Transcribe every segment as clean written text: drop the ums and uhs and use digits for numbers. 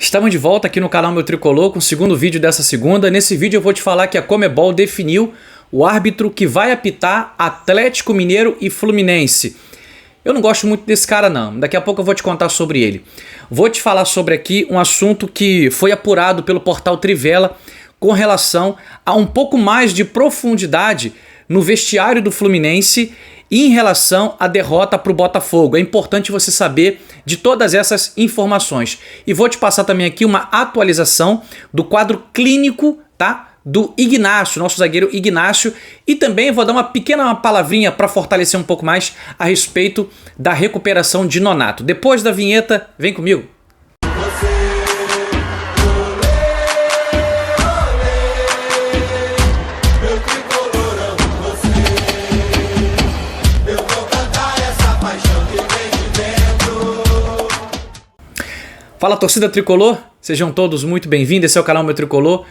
Estamos de volta aqui no canal Meu Tricolor com o segundo vídeo dessa segunda. Nesse vídeo eu vou te falar que a Conmebol definiu o árbitro que vai apitar Atlético Mineiro e Fluminense. Eu não gosto muito desse cara não, daqui a pouco eu vou te contar sobre ele. Vou te falar sobre aqui um assunto que foi apurado pelo portal Trivela com relação a um pouco mais de profundidade no vestiário do Fluminense e em relação à derrota para o Botafogo. É importante você saber de todas essas informações. E vou te passar também aqui uma atualização do quadro clínico, tá? Do Ignacio, nosso zagueiro Ignacio, e também vou dar uma pequena palavrinha para fortalecer um pouco mais a respeito da recuperação de Nonato. Depois da vinheta, vem comigo. Fala, torcida tricolor, sejam todos muito bem-vindos, esse é o canal Meu Tricolor.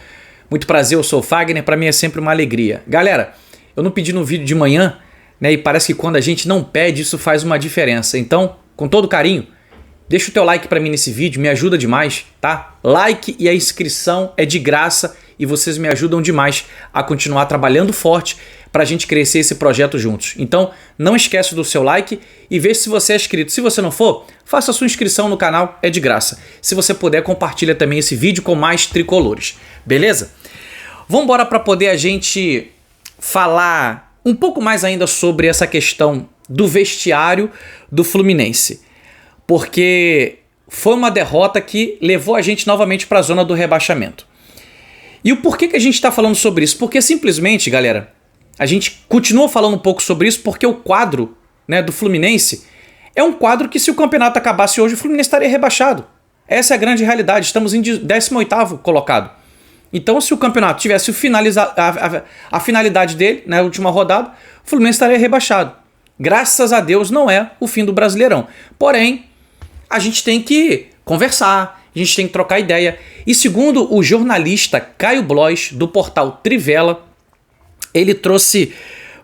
Muito prazer, eu sou o Fagner, para mim é sempre uma alegria. Galera, eu não pedi no vídeo de manhã, né, e parece que quando a gente não pede, isso faz uma diferença. Então, com todo carinho, deixa o teu like para mim nesse vídeo, me ajuda demais, tá? Like e a inscrição é de graça e vocês me ajudam demais a continuar trabalhando forte para a gente crescer esse projeto juntos. Então, não esquece do seu like e veja se você é inscrito. Se você não for, faça a sua inscrição no canal, é de graça. Se você puder, compartilha também esse vídeo com mais tricolores, beleza? Vamos embora para poder a gente falar um pouco mais ainda sobre essa questão do vestiário do Fluminense. Porque foi uma derrota que levou a gente novamente para a zona do rebaixamento. E o porquê que a gente está falando sobre isso? Porque simplesmente, galera, a gente continua falando um pouco sobre isso porque o quadro, né, do Fluminense é um quadro que, se o campeonato acabasse hoje, o Fluminense estaria rebaixado. Essa é a grande realidade. Estamos em 18º colocado. Então, se o campeonato tivesse a finalidade dele, na última rodada, o Fluminense estaria rebaixado. Graças a Deus não é o fim do Brasileirão. Porém, a gente tem que conversar, a gente tem que trocar ideia. E segundo o jornalista Caio Blois, do portal Trivela, ele trouxe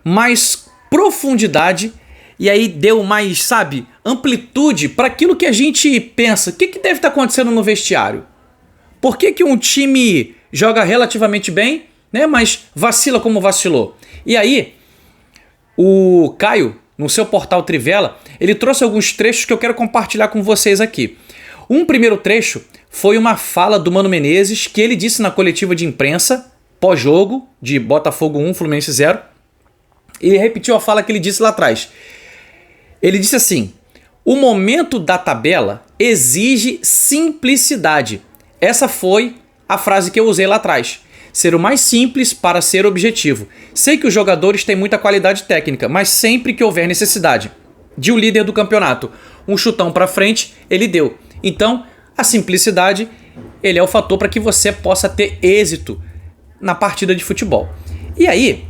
mais profundidade e aí deu mais, sabe, amplitude para aquilo que a gente pensa. O que deve estar acontecendo no vestiário? Por que um time joga relativamente bem, né, mas vacila como vacilou? E aí, o Caio, no seu portal Trivela, ele trouxe alguns trechos que eu quero compartilhar com vocês aqui. Um primeiro trecho foi uma fala do Mano Menezes que ele disse na coletiva de imprensa pós-jogo de Botafogo 1, Fluminense 0. Ele repetiu a fala que ele disse lá atrás. Ele disse assim: o momento da tabela exige simplicidade. Essa foi a frase que eu usei lá atrás. Ser o mais simples para ser objetivo. Sei que os jogadores têm muita qualidade técnica, mas sempre que houver necessidade de o líder do campeonato um chutão para frente, ele deu. Então, a simplicidade, ele é o fator para que você possa ter êxito na partida de futebol. E aí,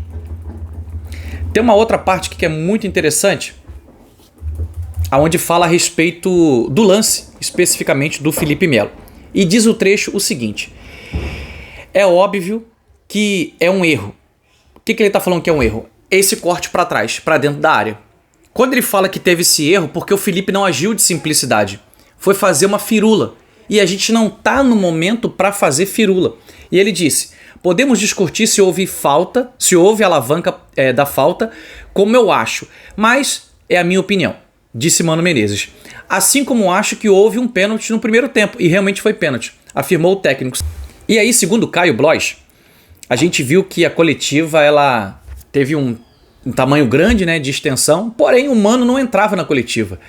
tem uma outra parte que é muito interessante, onde fala a respeito do lance, especificamente do Felipe Melo. E diz o trecho o seguinte: é óbvio que é um erro. O que ele está falando que é um erro? Esse corte para trás, para dentro da área. Quando ele fala que teve esse erro, porque o Felipe não agiu de simplicidade, foi fazer uma firula. E a gente não está no momento para fazer firula. E ele disse: podemos discutir se houve falta, se houve alavanca da falta, como eu acho, mas é a minha opinião, disse Mano Menezes. Assim como acho que houve um pênalti no primeiro tempo, e realmente foi pênalti, afirmou o técnico. E aí, segundo Caio Blois, a gente viu que a coletiva ela teve um tamanho grande, né, de extensão, porém o Mano não entrava na coletiva.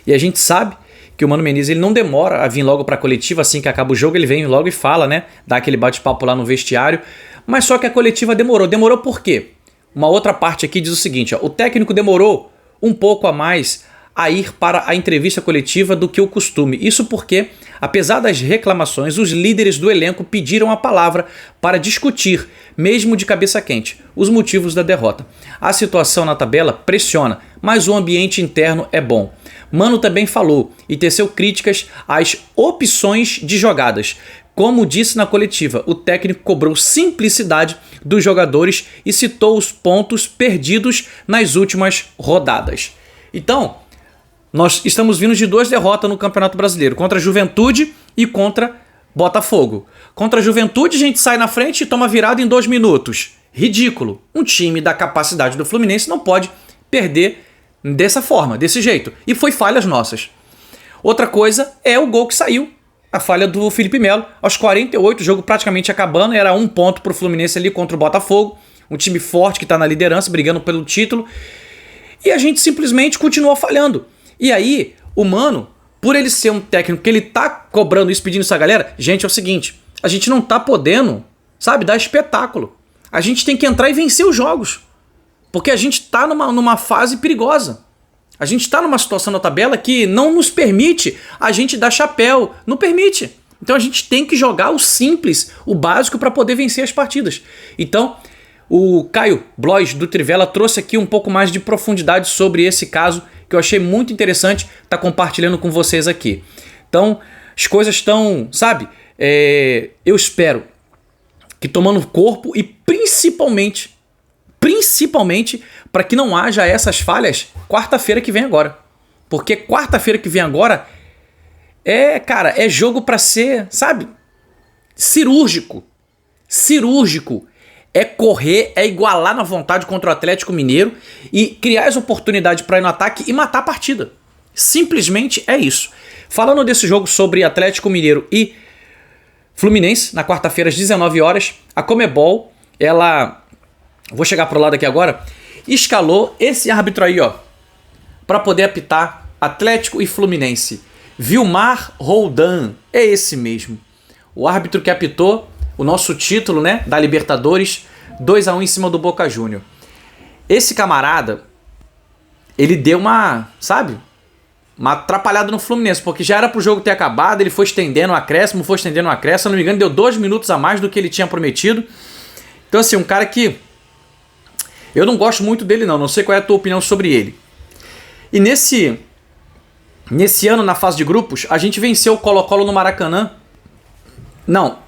E a gente sabe que o Mano Menezes ele não demora a vir logo para a coletiva, assim que acaba o jogo ele vem logo e fala, né, dá aquele bate-papo lá no vestiário, mas só que a coletiva demorou. Demorou por quê? Uma outra parte aqui diz o seguinte, ó, o técnico demorou um pouco a mais a ir para a entrevista coletiva do que o costume. Isso porque, apesar das reclamações, os líderes do elenco pediram a palavra para discutir, mesmo de cabeça quente, os motivos da derrota. A situação na tabela pressiona, mas o ambiente interno é bom. Mano também falou e teceu críticas às opções de jogadas. Como disse na coletiva, o técnico cobrou simplicidade dos jogadores e citou os pontos perdidos nas últimas rodadas. Então, nós estamos vindo de 2 derrotas no Campeonato Brasileiro, contra a Juventude e contra Botafogo. Contra a Juventude a gente sai na frente e toma virada em 2 minutos. Ridículo. Um time da capacidade do Fluminense não pode perder dessa forma, desse jeito. E foi falhas nossas. Outra coisa é o gol que saiu. A falha do Felipe Melo. Aos 48, o jogo praticamente acabando. Era 1 ponto pro Fluminense ali contra o Botafogo. Um time forte que tá na liderança, brigando pelo título. E a gente simplesmente continuou falhando. E aí, o Mano, por ele ser um técnico que ele tá cobrando isso, pedindo isso à galera, gente, é o seguinte, a gente não tá podendo, sabe, dar espetáculo. A gente tem que entrar e vencer os jogos. Porque a gente tá numa fase perigosa. A gente tá numa situação na tabela que não nos permite a gente dar chapéu. Não permite. Então a gente tem que jogar o simples, o básico para poder vencer as partidas. Então, o Caio Blois do Trivela trouxe aqui um pouco mais de profundidade sobre esse caso que eu achei muito interessante estar compartilhando com vocês aqui. Então, as coisas estão, sabe, eu espero que tomando corpo e principalmente para que não haja essas falhas quarta-feira que vem agora. Porque quarta-feira que vem agora é jogo para ser, sabe, cirúrgico. Cirúrgico. É correr, é igualar na vontade contra o Atlético Mineiro e criar as oportunidades para ir no ataque e matar a partida. Simplesmente é isso. Falando desse jogo sobre Atlético Mineiro e Fluminense, na quarta-feira às 19 horas, a Conmebol, ela... Vou chegar pro lado aqui agora. Escalou esse árbitro aí, ó, para poder apitar Atlético e Fluminense. Vilmar Roldan, é esse mesmo. O árbitro que apitou o nosso título, né, da Libertadores, 2-1 em cima do Boca Júnior. Esse camarada, ele deu uma atrapalhada no Fluminense, porque já era pro jogo ter acabado, ele foi estendendo o acréscimo, se eu não me engano, deu 2 minutos a mais do que ele tinha prometido. Então, assim, um cara que eu não gosto muito dele não sei qual é a tua opinião sobre ele. E nesse ano, na fase de grupos, a gente venceu o Colo-Colo no Maracanã. Não,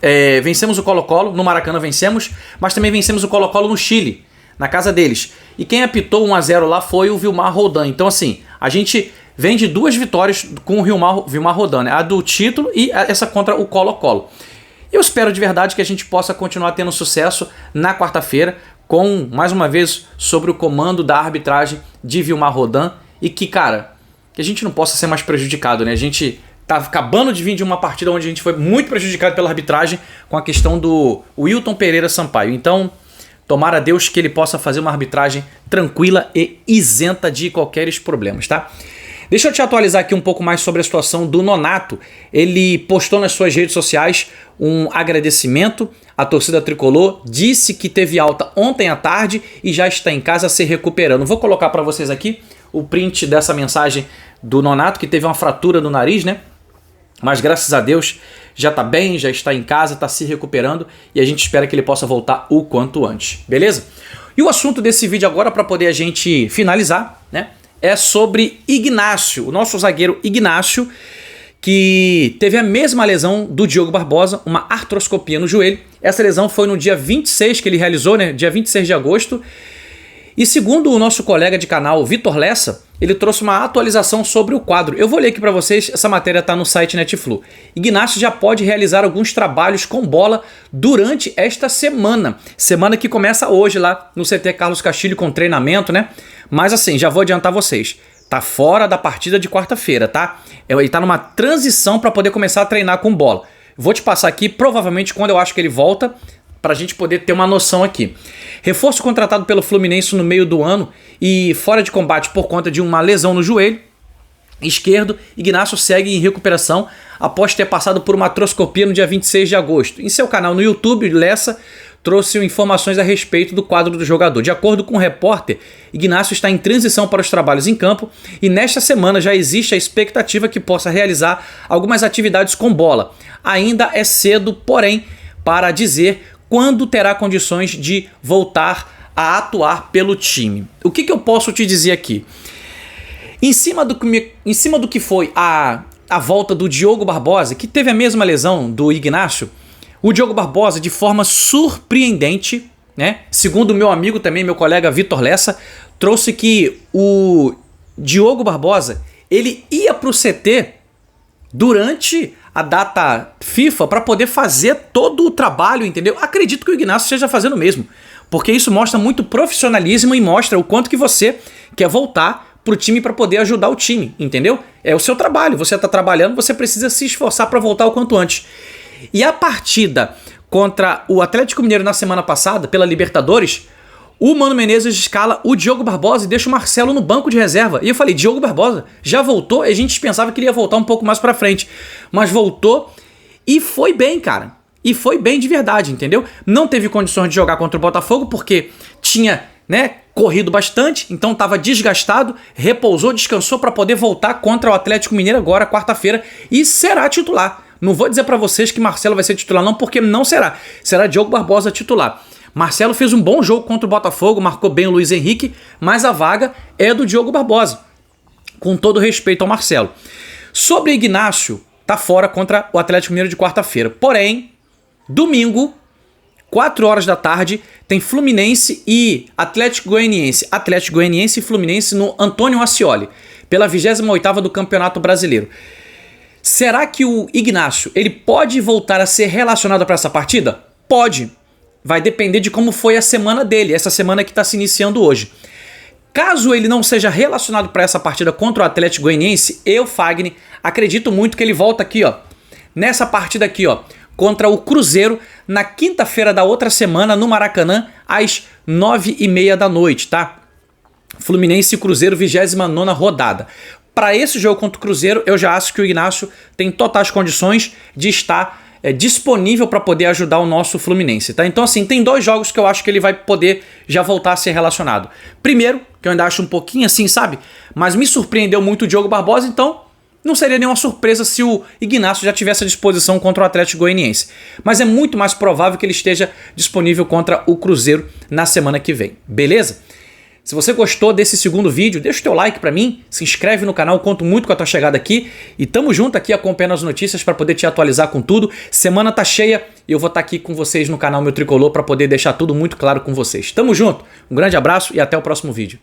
vencemos o Colo-Colo, no Maracanã vencemos, mas também vencemos o Colo-Colo no Chile, na casa deles. E quem apitou 1-0 lá foi o Vilmar Roldan. Então, assim, a gente vem de 2 vitórias com o Vilmar Roldan, né? A do título e essa contra o Colo-Colo. Eu espero de verdade que a gente possa continuar tendo sucesso na quarta-feira, com, mais uma vez, sobre o comando da arbitragem de Vilmar Roldan e que, cara, que a gente não possa ser mais prejudicado, né? A gente tá acabando de vir de uma partida onde a gente foi muito prejudicado pela arbitragem com a questão do Wilton Pereira Sampaio. Então, tomara a Deus que ele possa fazer uma arbitragem tranquila e isenta de qualquer problemas, tá? Deixa eu te atualizar aqui um pouco mais sobre a situação do Nonato. Ele postou nas suas redes sociais um agradecimento à torcida tricolor, disse que teve alta ontem à tarde e já está em casa se recuperando. Vou colocar para vocês aqui o print dessa mensagem do Nonato, que teve uma fratura no nariz, né? Mas graças a Deus já está bem, já está em casa, está se recuperando e a gente espera que ele possa voltar o quanto antes, beleza? E o assunto desse vídeo agora, para poder a gente finalizar, né? É sobre Ignácio, o nosso zagueiro Ignácio, que teve a mesma lesão do Diogo Barbosa, uma artroscopia no joelho. Essa lesão foi no dia 26 que ele realizou, né? Dia 26 de agosto. E segundo o nosso colega de canal, Vitor Lessa, ele trouxe uma atualização sobre o quadro. Eu vou ler aqui para vocês, essa matéria está no site Netflu. Ignácio já pode realizar alguns trabalhos com bola durante esta semana. Semana que começa hoje lá no CT Carlos Castilho com treinamento, né? Mas assim, já vou adiantar vocês. Tá fora da partida de quarta-feira, tá? Ele tá numa transição para poder começar a treinar com bola. Vou te passar aqui, provavelmente, quando eu acho que ele volta, para a gente poder ter uma noção aqui. Reforço contratado pelo Fluminense no meio do ano e fora de combate por conta de uma lesão no joelho esquerdo, Ignácio segue em recuperação após ter passado por uma artroscopia no dia 26 de agosto. Em seu canal no YouTube, Lessa trouxe informações a respeito do quadro do jogador. De acordo com o repórter, Ignácio está em transição para os trabalhos em campo e nesta semana já existe a expectativa que possa realizar algumas atividades com bola. Ainda é cedo, porém, para dizer quando terá condições de voltar a atuar pelo time. O que eu posso te dizer aqui? Em cima do que foi a volta do Diogo Barbosa, que teve a mesma lesão do Ignácio, o Diogo Barbosa, de forma surpreendente, né? Segundo o meu amigo também, meu colega Vitor Lessa, trouxe que o Diogo Barbosa, ele ia para o CT durante a data FIFA para poder fazer todo o trabalho, entendeu? Acredito que o Ignacio esteja fazendo o mesmo, porque isso mostra muito profissionalismo e mostra o quanto que você quer voltar pro time para poder ajudar o time, entendeu? É o seu trabalho, você tá trabalhando, você precisa se esforçar para voltar o quanto antes. E a partida contra o Atlético Mineiro na semana passada, pela Libertadores, o Mano Menezes escala o Diogo Barbosa e deixa o Marcelo no banco de reserva. E eu falei, Diogo Barbosa já voltou? E a gente pensava que ele ia voltar um pouco mais pra frente. Mas voltou e foi bem, cara. E foi bem de verdade, entendeu? Não teve condições de jogar contra o Botafogo porque tinha, né, corrido bastante, então estava desgastado, repousou, descansou para poder voltar contra o Atlético Mineiro agora, quarta-feira, e será titular. Não vou dizer para vocês que Marcelo vai ser titular não, porque não será. Será Diogo Barbosa titular. Marcelo fez um bom jogo contra o Botafogo, marcou bem o Luiz Henrique, mas a vaga é do Diogo Barbosa, com todo respeito ao Marcelo. Sobre Ignacio, tá fora contra o Atlético Mineiro de quarta-feira. Porém, domingo, 4 horas da tarde, tem Fluminense e Atlético Goianiense. Atlético Goianiense e Fluminense no Antônio Ascioli, pela 28ª do Campeonato Brasileiro. Será que o Ignacio ele pode voltar a ser relacionado para essa partida? Pode. Vai depender de como foi a semana dele, essa semana que está se iniciando hoje. Caso ele não seja relacionado para essa partida contra o Atlético Goianiense, eu, Fagner, acredito muito que ele volta aqui, ó, nessa partida aqui, ó, contra o Cruzeiro, na quinta-feira da outra semana, no Maracanã, às 9h30 da noite, tá? Fluminense e Cruzeiro, 29ª rodada. Para esse jogo contra o Cruzeiro, eu já acho que o Ignacio tem totais condições de estar disponível para poder ajudar o nosso Fluminense, tá? Então, assim, tem 2 jogos que eu acho que ele vai poder já voltar a ser relacionado. Primeiro, que eu ainda acho um pouquinho assim, sabe? Mas me surpreendeu muito o Diogo Barbosa, então não seria nenhuma surpresa se o Ignacio já tivesse à disposição contra o Atlético Goianiense. Mas é muito mais provável que ele esteja disponível contra o Cruzeiro na semana que vem, beleza? Se você gostou desse segundo vídeo, deixa o teu like pra mim, se inscreve no canal, conto muito com a tua chegada aqui e tamo junto aqui acompanhando as notícias para poder te atualizar com tudo. Semana tá cheia e eu vou estar aqui com vocês no canal Meu Tricolor para poder deixar tudo muito claro com vocês. Tamo junto, um grande abraço e até o próximo vídeo.